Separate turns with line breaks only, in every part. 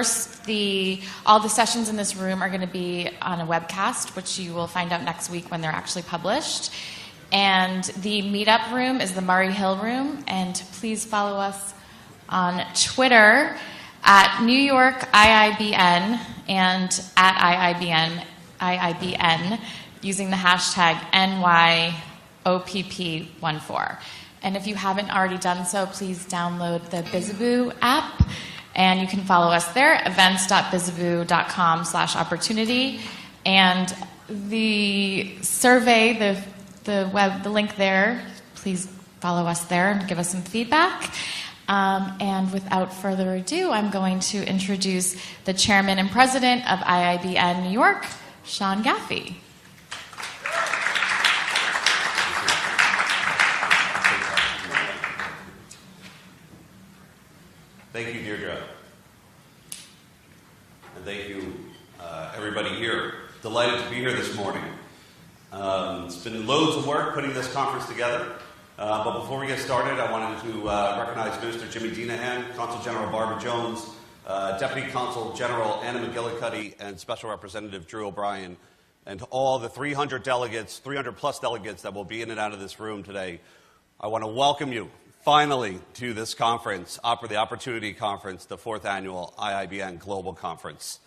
course, all the sessions in this room are going to be on a webcast, which you will find out next week when they're actually published. And the meetup room is the Murray Hill room. And please follow us on Twitter at New York IIBN and at IIBN using the hashtag NYOPP14. And if you haven't already done so, please download the Bizaboo app, and you can follow us there, events.bizaboo.com/opportunity. And the survey, the link there, please follow us there and give us some feedback. And without further ado, I'm going to introduce the chairman and president of IIBN New York, Sean Gaffey.
Thank you, Deirdre. And thank you, everybody here. Delighted to be here this morning. It's been loads of work putting this conference together. But before we get started, I wanted to recognize Minister Jimmy Denahan, Consul General Barbara Jones, Deputy Consul General Anna McGillicuddy, and Special Representative Drew O'Brien, and to all the 300 plus delegates that will be in and out of this room today. I want to welcome you, finally, to this conference, the Opportunity Conference, the 4th Annual IIBN Global Conference.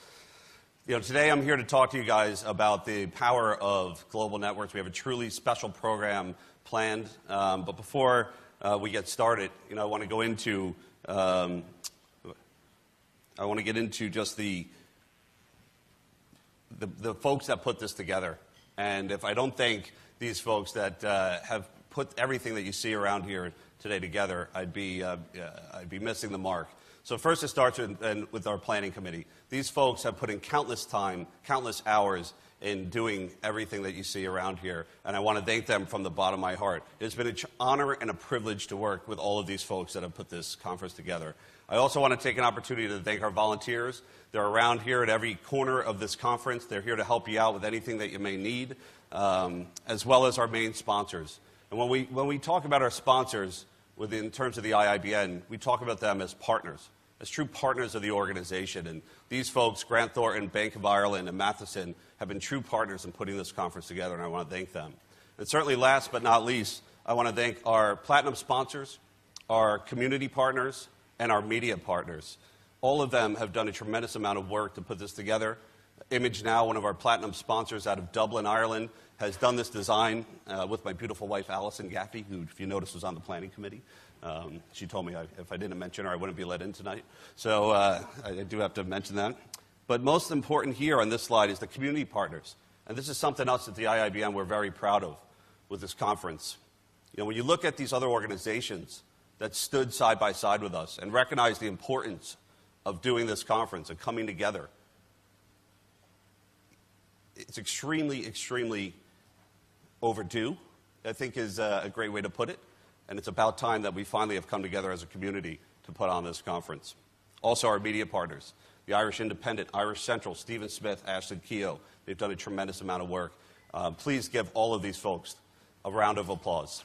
Today I'm here to talk to you guys about the power of global networks. We have a truly special program planned, but before we get started, I want to go into get into just the folks that put this together. And if I don't thank these folks that have put everything that you see around here today together, I'd be missing the mark. So first it starts with our planning committee. These folks have put in countless time, countless hours in doing everything that you see around here, and I want to thank them from the bottom of my heart. It's been an honor and a privilege to work with all of these folks that have put this conference together. I also want to take an opportunity to thank our volunteers. They're around here at every corner of this conference. They're here to help you out with anything that you may need, as well as our main sponsors. And when we talk about our sponsors, in terms of the IIBN, we talk about them as partners, as true partners of the organization. And these folks, Grant Thornton, Bank of Ireland, and Matheson, have been true partners in putting this conference together, and I want to thank them. And certainly last but not least, I want to thank our platinum sponsors, our community partners, and our media partners. All of them have done a tremendous amount of work to put this together. Image Now, one of our platinum sponsors out of Dublin, Ireland, has done this design with my beautiful wife, Allison Gaffey, who, if you notice, was on the planning committee. She told me if I didn't mention her, I wouldn't be let in tonight. So I do have to mention that. But most important here on this slide is the community partners. And this is something else at the IIBN we're very proud of with this conference. When you look at these other organizations that stood side by side with us and recognized the importance of doing this conference and coming together, it's extremely, extremely overdue, I think is a great way to put it. And it's about time that we finally have come together as a community to put on this conference. Also, our media partners, the Irish Independent, Irish Central, Stephen Smith, Ashton Keogh. They've done a tremendous amount of work. Please give all of these folks a round of applause.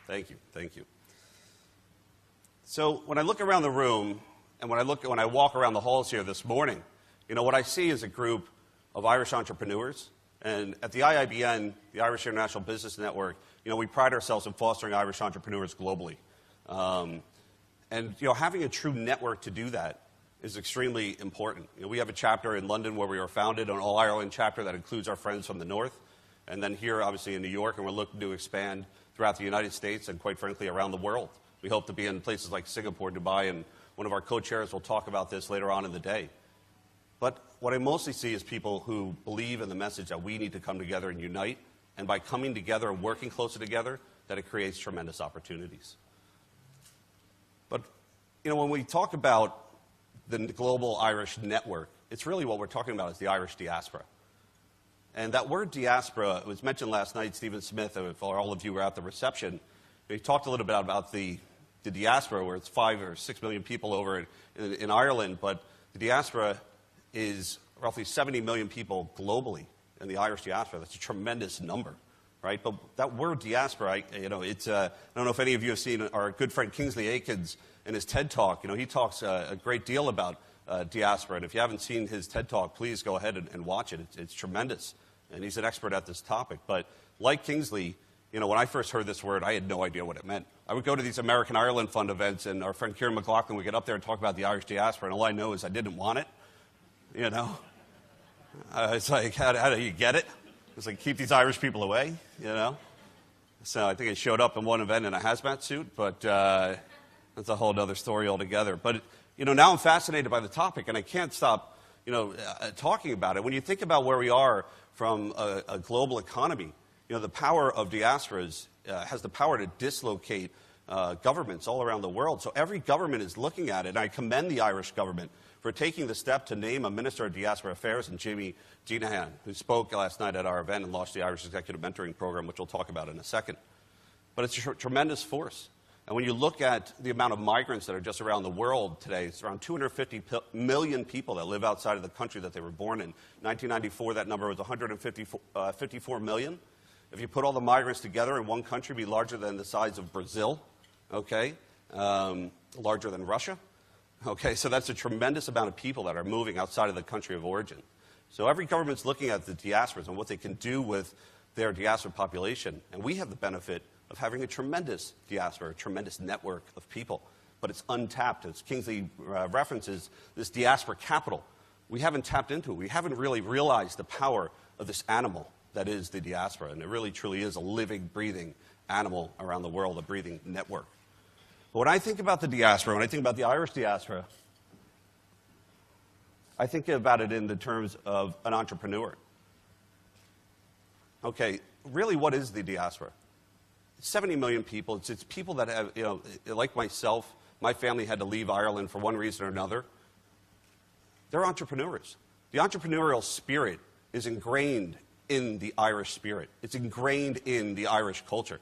Thank you, thank you. So when I look around the room, and when I walk around the halls here this morning, what I see is a group of Irish entrepreneurs. And at the IIBN, the Irish International Business Network, we pride ourselves in fostering Irish entrepreneurs globally. And having a true network to do that is extremely important. We have a chapter in London where we were founded, an All-Ireland chapter that includes our friends from the North. And then here, obviously, in New York, and we're looking to expand throughout the United States and, quite frankly, around the world. We hope to be in places like Singapore, Dubai, and one of our co-chairs will talk about this later on in the day. But what I mostly see is people who believe in the message that we need to come together and unite, and by coming together and working closer together, that it creates tremendous opportunities. But, when we talk about the global Irish network, it's really what we're talking about is the Irish diaspora. And that word diaspora was mentioned last night. Stephen Smith, if all of you were at the reception, he talked a little bit about the diaspora, where it's 5 or 6 million people over in Ireland, but the diaspora is roughly 70 million people globally in the Irish diaspora. That's a tremendous number. right? But that word diaspora, I don't know if any of you have seen our good friend Kingsley Aikens in his TED Talk. He talks a great deal about diaspora. And if you haven't seen his TED Talk, please go ahead and watch it. It's tremendous. And he's an expert at this topic. But like Kingsley, when I first heard this word, I had no idea what it meant. I would go to these American Ireland Fund events, and our friend Kieran McLaughlin would get up there and talk about the Irish diaspora, and all I know is I didn't want it. It's like, how do you get it? It's like, keep these Irish people away, So I think I showed up in one event in a hazmat suit, but that's a whole other story altogether. But, now I'm fascinated by the topic, and I can't stop, talking about it. When you think about where we are from a global economy, the power of diasporas has the power to dislocate governments all around the world. So every government is looking at it, and I commend the Irish government for taking the step to name a Minister of Diaspora Affairs, and Jamie Deenahan, who spoke last night at our event and launched the Irish Executive Mentoring Program, which we'll talk about in a second. But it's a tremendous force. And when you look at the amount of migrants that are just around the world today, it's around 250 million people that live outside of the country that they were born in. 1994, that number was 154 million. If you put all the migrants together in one country, it'd be larger than the size of Brazil, okay? Larger than Russia. Okay, so that's a tremendous amount of people that are moving outside of the country of origin. So every government's looking at the diasporas and what they can do with their diaspora population. And we have the benefit of having a tremendous diaspora, a tremendous network of people. But it's untapped. As Kingsley references, this diaspora capital, we haven't tapped into it. We haven't really realized the power of this animal that is the diaspora. And it really, truly is a living, breathing animal around the world, a breathing network. But when I think about the diaspora, when I think about the Irish diaspora, I think about it in the terms of an entrepreneur. Okay, really, what is the diaspora? It's 70 million people. It's people that have, like myself, my family had to leave Ireland for one reason or another. They're entrepreneurs. The entrepreneurial spirit is ingrained in the Irish spirit. It's ingrained in the Irish culture.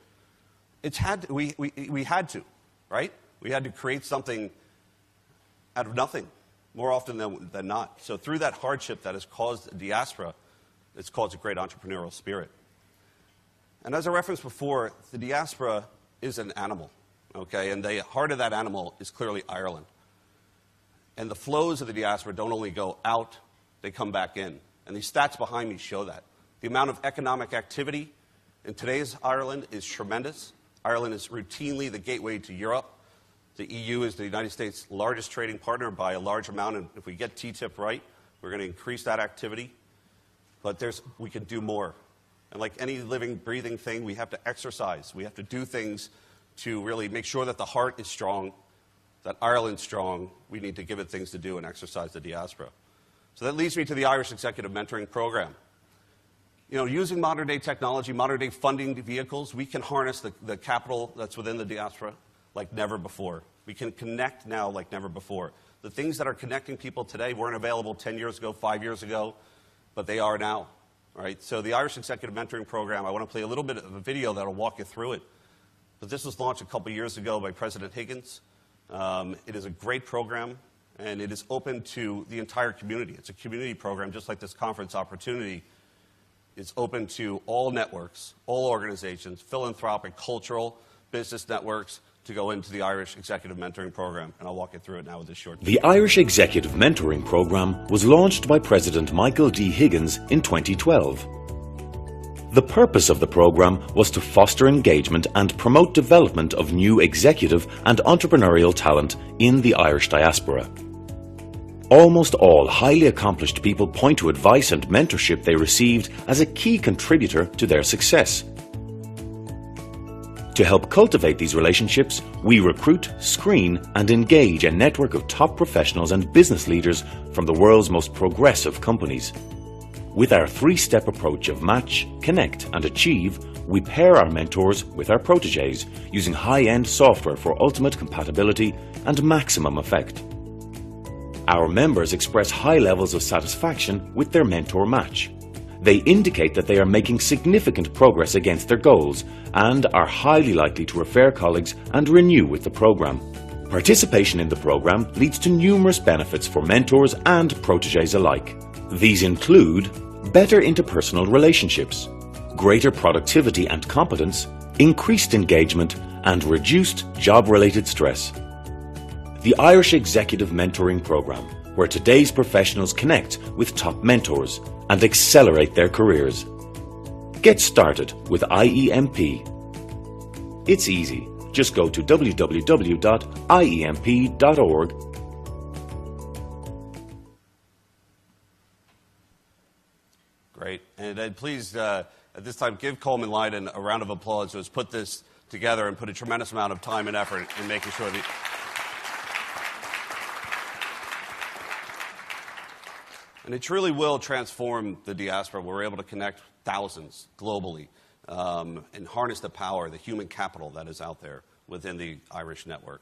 We had to. Right? We had to create something out of nothing, more often than not. So through that hardship that has caused a diaspora, it's caused a great entrepreneurial spirit. And as I referenced before, the diaspora is an animal, okay? And the heart of that animal is clearly Ireland. And the flows of the diaspora don't only go out, they come back in. And these stats behind me show that. The amount of economic activity in today's Ireland is tremendous. Ireland is routinely the gateway to Europe. The EU is the United States' largest trading partner by a large amount, and if we get TTIP right, we're going to increase that activity. But we can do more. And like any living, breathing thing, we have to exercise. We have to do things to really make sure that the heart is strong, that Ireland's strong. We need to give it things to do and exercise the diaspora. So that leads me to the Irish Executive Mentoring Program. Using modern-day technology, modern-day funding vehicles, we can harness the capital that's within the diaspora like never before. We can connect now like never before. The things that are connecting people today weren't available 10 years ago, 5 years ago, but they are now. Right? So the Irish Executive Mentoring Program, I want to play a little bit of a video that will walk you through it. But this was launched a couple years ago by President Higgins. It is a great program, and it is open to the entire community. It's a community program, just like this conference opportunity. It's open to all networks, all organizations, philanthropic, cultural, business networks to go into the Irish Executive Mentoring Program. And I'll walk you through it now with this short video.
The Irish Executive Mentoring Program was launched by President Michael D. Higgins in 2012. The purpose of the program was to foster engagement and promote development of new executive and entrepreneurial talent in the Irish diaspora. Almost all highly accomplished people point to advice and mentorship they received as a key contributor to their success. To help cultivate these relationships, we recruit, screen, and engage a network of top professionals and business leaders from the world's most progressive companies. With our three-step approach of match, connect, and achieve, we pair our mentors with our protégés using high-end software for ultimate compatibility and maximum effect. Our members express high levels of satisfaction with their mentor match. They indicate that they are making significant progress against their goals and are highly likely to refer colleagues and renew with the program. Participation in the program leads to numerous benefits for mentors and protégés alike. These include better interpersonal relationships, greater productivity and competence, increased engagement, and reduced job-related stress. The Irish Executive Mentoring Programme, where today's professionals connect with top mentors and accelerate their careers. Get started with IEMP. It's easy. Just go to www.iemp.org.
Great. And please, at this time, give Coleman Lydon a round of applause, who has put this together and put a tremendous amount of time and effort in making sure that... And it truly will transform the diaspora. We're able to connect thousands globally and harness the power, the human capital that is out there within the Irish network.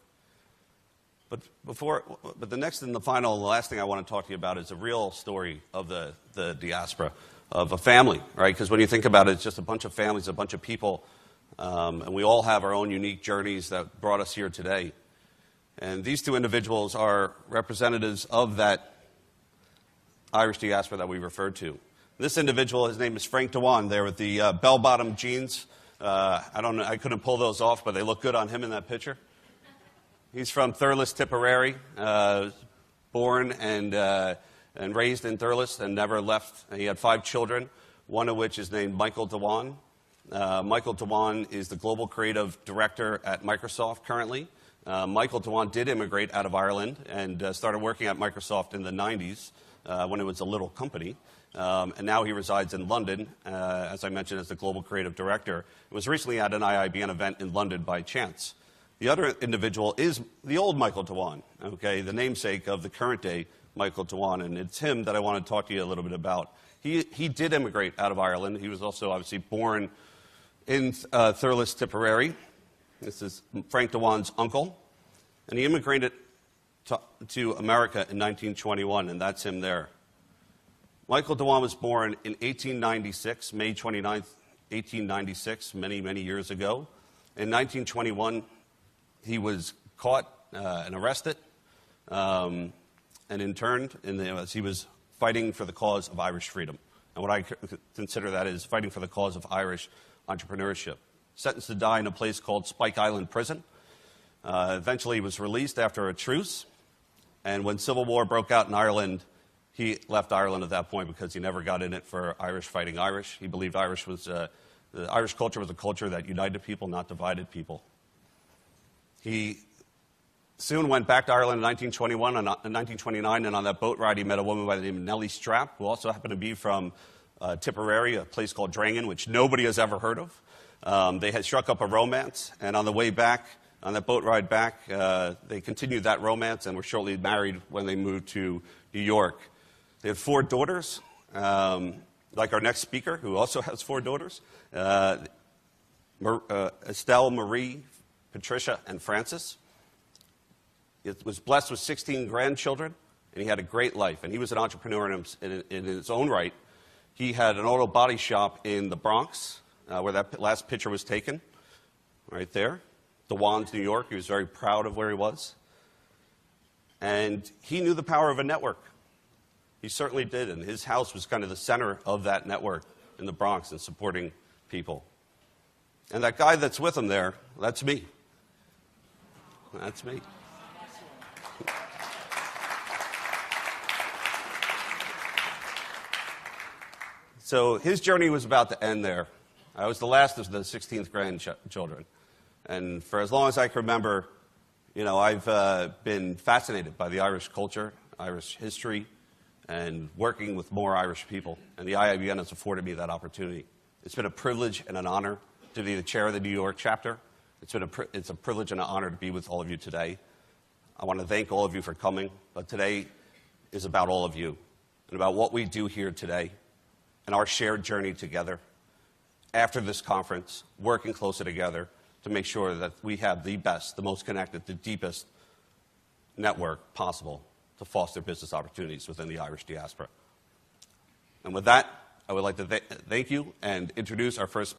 But the next and the final and the last thing I want to talk to you about is a real story of the diaspora, of a family, right? Because when you think about it, it's just a bunch of families, a bunch of people, and we all have our own unique journeys that brought us here today. And these two individuals are representatives of that Irish diaspora that we referred to. This individual, his name is Frank Dewan, there with the bell-bottom jeans. I couldn't pull those off, but they look good on him in that picture. He's from Thurles, Tipperary, born and raised in Thurles and never left. He had 5 children, one of which is named Michael Dewan. Michael Dewan is the Global Creative Director at Microsoft currently. Michael Dewan did immigrate out of Ireland and started working at Microsoft in the 90s when it was a little company. And now he resides in London, as I mentioned, as the Global Creative Director. He was recently at an IIBN event in London by chance. The other individual is the old Michael Dewan, okay, the namesake of the current day Michael Dewan, and it's him that I want to talk to you a little bit about. He did immigrate out of Ireland. He was also obviously born in Thurles, Tipperary. This is Frank Dewan's uncle, and he immigrated to America in 1921, and that's him there. Michael Dewan was born in 1896, May 29th, 1896, many, many years ago. In 1921, he was caught and arrested and interned as he was fighting for the cause of Irish freedom. And what I consider that is fighting for the cause of Irish entrepreneurship. Sentenced to die in a place called Spike Island Prison. Eventually he was released after a truce. And when Civil War broke out in Ireland, he left Ireland at that point because he never got in it for Irish fighting Irish. He believed the Irish culture was a culture that united people, not divided people. He soon went back to Ireland in 1921 and 1929, and on that boat ride he met a woman by the name of Nellie Strap, who also happened to be from Tipperary, a place called Drangan, which nobody has ever heard of. They had struck up a romance, and on the way back, on that boat ride back, they continued that romance and were shortly married when they moved to New York. They had 4 daughters, like our next speaker, who also has 4 daughters, Estelle, Marie, Patricia, and Frances. He was blessed with 16 grandchildren, and he had a great life. And he was an entrepreneur in his own right. He had an auto body shop in the Bronx, where that last picture was taken, right there. Dewan's, New York. He was very proud of where he was. And he knew the power of a network. He certainly did, and his house was kind of the center of that network in the Bronx and supporting people. And that guy that's with him there, that's me. That's me. So his journey was about to end there. I was the last of the 16th grandchildren. And for as long as I can remember, you know, I've been fascinated by the Irish culture, Irish history, and working with more Irish people. And the IIBN has afforded me that opportunity. It's been a privilege and an honor to be the chair of the New York chapter. It's a privilege and an honor to be with all of you today. I want to thank all of you for coming, but today is about all of you and about what we do here today and our shared journey together after this conference, working closer together to make sure that we have the best, the most connected, the deepest network possible to foster business opportunities within the Irish diaspora. And with that, I would like to thank you and introduce our first